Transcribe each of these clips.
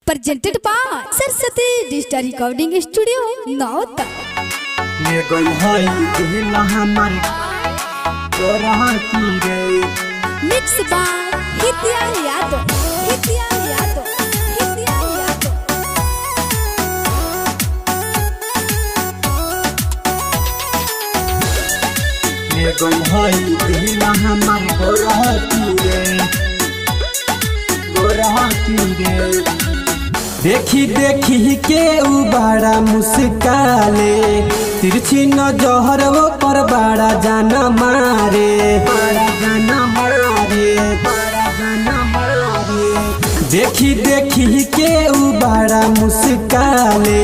presented by Saraswati Digital Recording Studio, Nauta. Mixed by Hithya Yadav. देखी देखी के उ बड़ा मुस्काले, तिरछी नजर वो पर बड़ा जाना मारे। देखी देखी के उ बड़ा मुस्काले,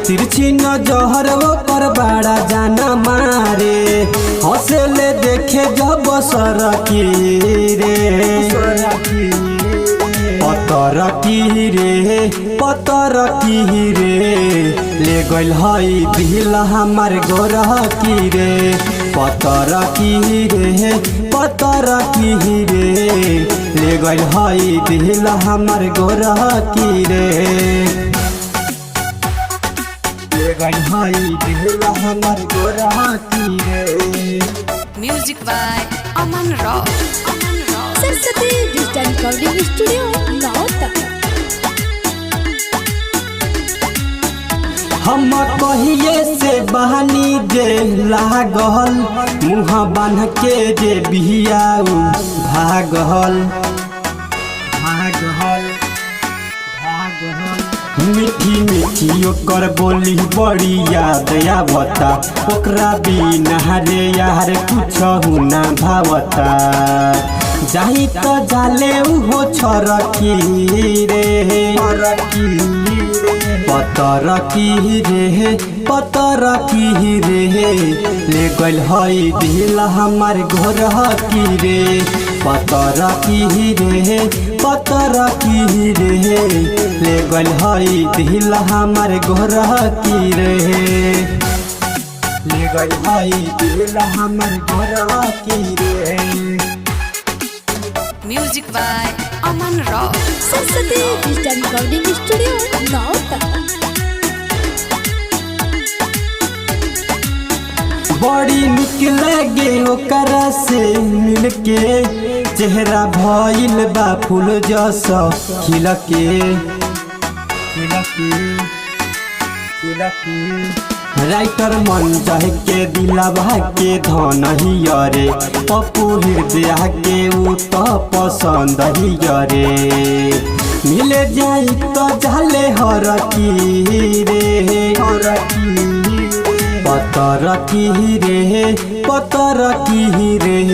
तिरछी नजर वो पर बड़ा जाना मारे। हौसले देखे जब सरकी रे, पतर की रे, ले गइल हई दिल हमार गोरह की रे। पतर की रे, ले गइल हई दिल हमार गोरह की रे। ले गइल हई दिल हमार गोरह की रे। Music by Aman Rao. Saraswati Digital Recording Studio, Nauta. हम कहिए से बहानी जे लागल, मुँह बांध के जे बियाऊ भागल। मीठी मीठी ओकर बोली बड़ी याद आवता, ओकरा बिना रे यार कुछ ना भावता। जाही तो जाले उहो छरकी रे, पतर की रे, ले गइल हई दिल हमार गोरह की रे। पतर की रे, ले गइल हई दिल हमार गोरह की रे। ले गइल हई दिल हमार गोरह की रे। Music by Aman Rao. Saraswati Digital Recording Studio, Nauta. बड़ी निक लगे ओकरा से मिलके, चेहरा भइल बा फूल जैसा खिलके। राइटर मन चाहे के दिलवा के धन ही रे, पप्पू हृदय के उ तो पसंद ही रे। मिले जाई तो जाले हर की रे, पतर की रे,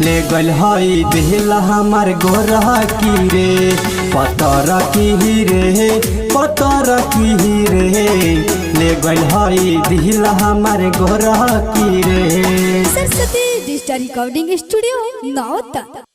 ले गइल हई दिल हमार गोरह की रे। पतर की रे, ले गइल हई दिल हमार गोरह की रे। Saraswati Digital Recording Studio, Nauta.